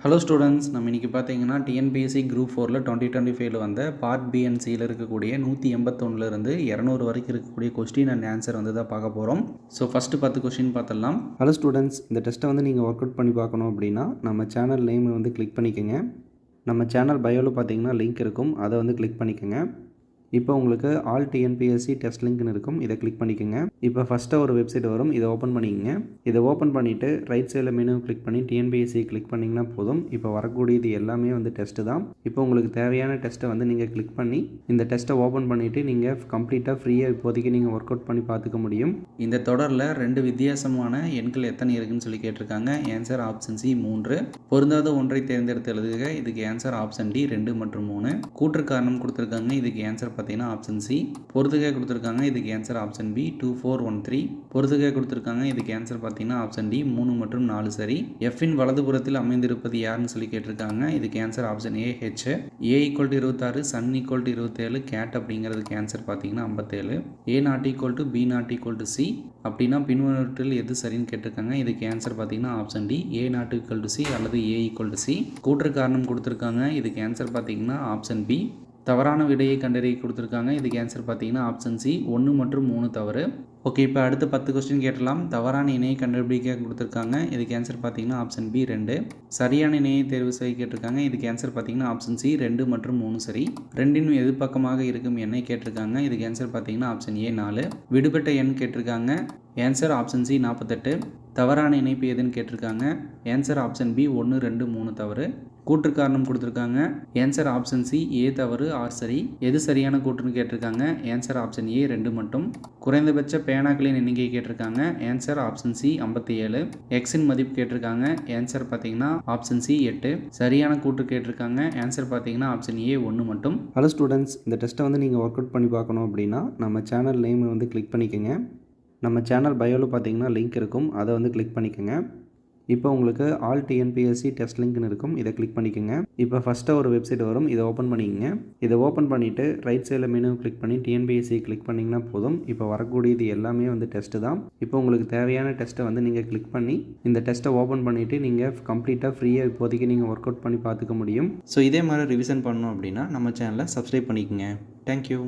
Hello students, நம்ம இன்றைக்கி பார்த்தீங்கன்னா டிஎன்பிஎஸ்சி குரூப் 4ல் 2025 வந்த பார்ட் பி அண்ட் சியில் இருக்கக்கூடிய 181லேருந்து 200 வரைக்கும் இருக்கக்கூடிய கொஸ்டின் அண்ட் ஆன்சர் வந்து தான் பார்க்க போகிறோம். ஸோ ஃபஸ்ட்டு 10 கொஸ்டின் பார்த்துடலாம். ஹலோ ஸ்டூடெண்ட்ஸ், இந்த டெஸ்ட்டை வந்து நீங்கள் ஒர்க் அவுட் பண்ணி பார்க்கணும் அப்படின்னா நம்ம சேனல் நேம் வந்து கிளிக் பண்ணிக்கோங்க. நம்ம சேனல் பயோவில் பார்த்தீங்கன்னா லிங்க் இருக்கும், அதை வந்து கிளிக் பண்ணிக்கோங்க. இப்போ உங்களுக்கு ஆல் டிஎன்பிஎஸ்சி டெஸ்ட் லிங்க்னு இருக்கும், இதை கிளிக் பண்ணிக்கோங்க. இப்போ ஃபஸ்ட்டாக ஒரு வெப்சைட் வரும், இதை ஓப்பன் பண்ணிக்கோங்க. இதை ஓப்பன் பண்ணிவிட்டு ரைட் சைடில் மெனு கிளிக் பண்ணி டிஎன்பிஎஸ்சி கிளிக் பண்ணிங்கன்னா போதும். இப்போ வரக்கூடியது எல்லாமே வந்து டெஸ்ட்டு தான். இப்போ உங்களுக்கு தேவையான டெஸ்ட்டை வந்து நீங்கள் கிளிக் பண்ணி இந்த டெஸ்ட்டை ஓப்பன் பண்ணிவிட்டு நீங்கள் கம்ப்ளீட்டாக ஃப்ரீயாக இப்போதைக்கு நீங்கள் ஒர்க் அவுட் பண்ணி பார்த்துக்க முடியும். இந்த தொடரில் 2 வித்தியாசமான எண்கள் எத்தனை இருக்குன்னு சொல்லி கேட்டிருக்காங்க. Answer option C 3. பொருந்தாத ஒன்றை தேர்ந்தெடுத்து எழுதுக. இதுக்கு ஆன்சர் ஆப்ஷன் டி 2 மற்றும் 3. கூற்று காரணம் கொடுத்துருக்காங்க, இதுக்கு ஆன்சர் பார்த்தீங்கன்னா ஆப்ஷன் சி. பொறுத்துகை கொடுத்துருக்காங்க, இதுக்கு ஆன்சர் ஆப்ஷன் பி 2413. பொறுத்துகை கொடுத்துருக்காங்க, இதுக்கு ஆன்சர் பார்த்தீங்கன்னா ஆப்ஷன் டி 3 மற்றும் 4 சரி. எஃப்பின் வலதுபுறத்தில் அமைந்திருப்பது யாருன்னு சொல்லி கேட்டிருக்காங்க. இதுக்கு answer option A H. A equal to 26, sun equal to 27, cat அப்படிங்கிறதுக்கு ஆன்சர் பார்த்தீங்கன்னா 57. A not equal to B not equal to C அப்படின்னா பின்வருவற்றில் எது சரின்னு கேட்டிருக்காங்க. இதுக்கு ஆன்சர் பார்த்தீங்கன்னா option D A not equal to C அல்லது ஏ ஈக்குவல் டு சி. கூற்று காரணம் கொடுத்துருக்காங்க, இதுக்கு ஆன்சர் பார்த்தீங்கன்னா ஆப்ஷன் பி. தவறான விடையை கண்டறிய கொடுத்துருக்காங்க. இதுக்கு ஆன்சர் பார்த்தீங்கன்னா ஆப்ஷன் சி 1 மற்றும் 3 தவறு. ஓகே, இப்போ அடுத்து 10 கொஸ்டின் கேட்டலாம். தவறான இணையை கண்டுபிடிக்க கொடுத்துருக்காங்க. இதுக்கு ஆன்சர் பார்த்தீங்கன்னா ஆப்ஷன் பி 2. சரியான இணையை தேர்வு செய்ய கேட்டிருக்காங்க. இதுக்கு ஆன்சர் பார்த்தீங்கன்னா ஆப்ஷன் சி 2 மற்றும் 3 சரி. 2இன் எதிர்பக்கமாக இருக்கும் எண்ணை கேட்டிருக்காங்க. இதுக்கு ஆன்சர் பார்த்தீங்கன்னா ஆப்ஷன் ஏ 4. விடுபட்ட எண் கேட்டிருக்காங்க. Answer option C 48. தவறான இணைப்பு எதுன்னு கேட்டிருக்காங்க. ஆன்சர் ஆப்ஷன் பி 1, 2, 3 தவறு. கூற்று காரணம் கொடுத்துருக்காங்க. ஆன்சர் ஆப்ஷன் சி ஏ தவறு, ஆர் சரி. எது சரியான கூற்றுன்னு கேட்டிருக்காங்க. ஆன்சர் ஆப்ஷன் ஏ 2 மட்டும். குறைந்தபட்ச பேனாக்களின் எண்ணிக்கை கேட்டிருக்காங்க. Answer option C 57. எக்ஸின் மதிப்பு கேட்டிருக்காங்க. ஆன்சர் பார்த்தீங்கன்னா ஆப்ஷன் சி 8. சரியான கூற்று கேட்டிருக்காங்க. ஆன்சர் பார்த்தீங்கன்னா ஆப்ஷன் ஏ 1 மட்டும். ஹலோ ஸ்டூடெண்ட்ஸ், இந்த டெஸ்ட்டை வந்து நீங்கள் ஒர்க் அவுட் பண்ணி பார்க்கணும் அப்படின்னா நம்ம சேனல் நேம் வந்து கிளிக் பண்ணிக்கோங்க. நம்ம சேனல் பயோவில் பார்த்தீங்கன்னா லிங்க் இருக்கும், அதை வந்து கிளிக் பண்ணிக்கோங்க. இப்போ உங்களுக்கு ஆல் டிஎன்பிஎஸ்சி டெஸ்ட் லிங்க்னு இருக்கும், இதை கிளிக் பண்ணிக்கோங்க. இப்போ ஃபஸ்ட்டாக ஒரு வெப்சைட் வரும், இதை ஓப்பன் பண்ணிக்கோங்க. இதை ஓப்பன் பண்ணிவிட்டு ரைட் சைடில் மெனு கிளிக் பண்ணி டிஎன்பிஎஸ்சி கிளிக் பண்ணிங்கன்னா போதும். இப்போ வரக்கூடியது எல்லாமே வந்து டெஸ்ட்டு தான். இப்போ உங்களுக்கு தேவையான டெஸ்ட்டை வந்து நீங்கள் கிளிக் பண்ணி இந்த டெஸ்ட்டை ஓப்பன் பண்ணிவிட்டு நீங்கள் கம்ப்ளீட்டாக ஃப்ரீயாக இப்போதைக்கு நீங்கள் ஒர்க் அவுட் பண்ணி பார்த்துக்க முடியும். ஸோ இதே மாதிரி ரிவிஷன் பண்ணணும் அப்படின்னா நம்ம சேனலை சப்ஸ்கிரைப் பண்ணிக்கோங்க. தேங்க்யூ.